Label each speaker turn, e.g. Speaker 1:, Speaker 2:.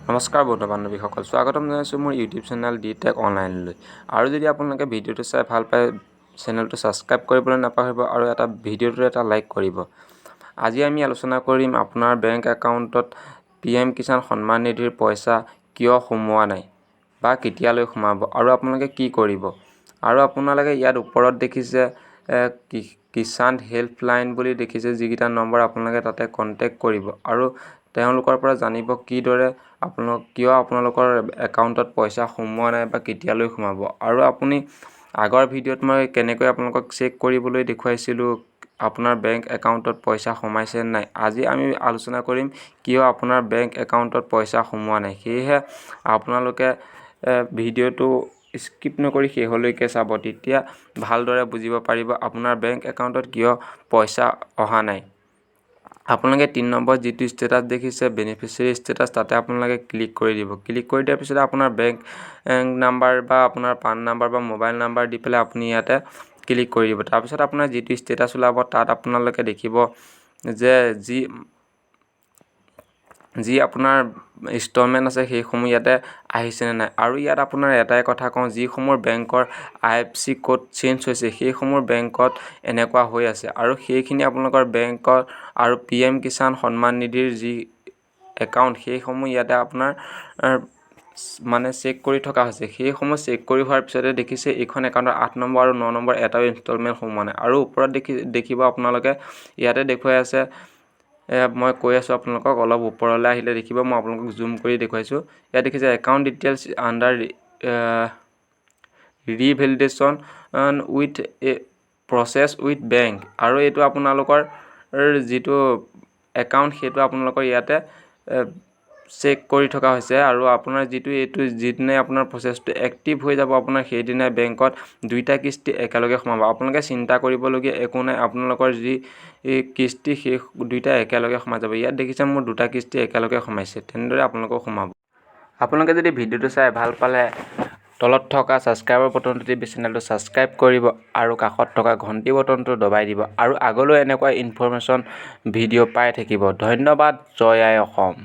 Speaker 1: নমস্কাৰ বন্ধু বান্ধৱীসকল, স্বাগতম জনাইছোঁ মোৰ ইউটিউব চেনেল ডিটেক অনলাইনলৈ। আৰু যদি আপোনালোকে ভিডিঅ'টো চাই ভাল পায়, চেনেলটো ছাবস্ক্ৰাইব কৰিবলৈ নাপাহৰিব আৰু ভিডিঅ'টো এটা লাইক কৰিব। আজি আমি আলোচনা কৰিম আপোনাৰ বেংক একাউণ্টত PM কিষাণ সন্মান নিধিৰ পইচা কিয় সোমোৱা নাই বা কেতিয়ালৈ সোমাব আৰু আপোনালোকে কি কৰিব। আৰু আপোনালোকে ইয়াত ওপৰত দেখিছে কিষাণ হেল্পলাইন বুলি দেখিছে, যিকেইটা নম্বৰ আপোনালোকে তাতে কণ্টেক্ট কৰিব আৰু তেওঁলোকৰ পৰা জানিব কিদৰে কিয় আপোনালোকৰ একাউণ্টত পইচা সোমোৱা নাই বা কেতিয়ালৈ সোমাব। আৰু আপুনি আগৰ ভিডিঅ'ত মই কেনেকৈ আপোনালোকক চেক কৰিবলৈ দেখুৱাইছিলোঁ আপোনাৰ বেংক একাউণ্টত পইচা সোমাইছে নাই। আজি আমি আলোচনা কৰিম কিয় আপোনাৰ বেংক একাউণ্টত পইচা সোমোৱা নাই। সেয়েহে আপোনালোকে ভিডিঅ'টো স্কিপ নকৰি শেষলৈকে চাব, তেতিয়া ভালদৰে বুজিব পাৰিব আপোনাৰ বেংক একাউণ্টত কিয় পইচা অহা নাই। আপোনালোকে 3 নম্বৰ যিটো ষ্টেটাছ দেখিছে বেনিফিচিয়াৰী ষ্টেটাছ, তাতে আপোনালোকে ক্লিক কৰি দিব। ক্লিক কৰি দিয়াৰ পিছত আপোনাৰ বেংক নাম্বাৰ বা আপোনাৰ পান নাম্বাৰ বা মোবাইল নাম্বাৰ দি পেলাই আপুনি ইয়াতে ক্লিক কৰি দিব। তাৰপিছত আপোনাৰ যিটো ষ্টেটাছ ওলাব তাত আপোনালোকে দেখিব যে যি আপোনাৰ ইনষ্টলমেণ্ট আছে সেইসমূহ ইয়াতে আহিছেনে নাই। আৰু ইয়াত আপোনাৰ এটাই কথা কওঁ, যিসমূহ বেংকৰ IFSC কোড চেঞ্জ হৈছে সেইসমূহ বেংকত এনেকুৱা হৈ আছে আৰু সেইখিনি আপোনালোকৰ বেংকৰ আৰু PM কিষাণ সন্মান নিধিৰ যি একাউণ্ট সেইসমূহ ইয়াতে আপোনাৰ চেক কৰি থকা হৈছে। সেইসমূহ চেক কৰি হোৱাৰ পিছতে দেখিছে এইখন একাউণ্টৰ 8 নম্বৰ আৰু 9 নম্বৰ এটাও ইনষ্টলমেণ্ট সোমোৱা নাই। আৰু ওপৰত দেখিব আপোনালোকে ইয়াতে দেখুৱাই আছে, মই কৈ আছোঁ আপোনালোকক, অলপ ওপৰলৈ আহিলে দেখিব, মই আপোনালোকক জুম কৰি দেখুৱাইছোঁ। ইয়াত দেখিছে account details under revalidation with process with bank. আৰু এইটো আপোনালোকৰ যিটো একাউণ্ট সেইটো আপোনালোকৰ ইয়াতে চেক কৰি থকা হৈছে। আৰু আপোনাৰ যিদিনাই আপোনাৰ প্ৰচেছটো এক্টিভ হৈ যাব আপোনাৰ সেইদিনাই বেংকত 2টা কিস্তি একেলগে সোমাব। আপোনালোকে চিন্তা কৰিবলগীয়া একো নাই, আপোনালোকৰ যি কিস্তি সেই 2টা একেলগে সোমাই যাব। ইয়াত দেখিছে মোৰ 2টা কিস্তি একেলগে সোমাইছে, তেনেদৰে আপোনালোকেও সোমাব। আপোনালোকে যদি ভিডিঅ'টো চাই ভাল পালে তলত থকা ছাবস্ক্ৰাইবৰ বটনটো টিপি চেনেলটো ছাবস্ক্ৰাইব কৰিব আৰু কাষত থকা ঘণ্টি বটনটো দবাই দিব আৰু আগলৈ এনেকুৱা ইনফৰমেশ্যন ভিডিঅ' পাই থাকিব। ধন্যবাদ। জয় আই অসম।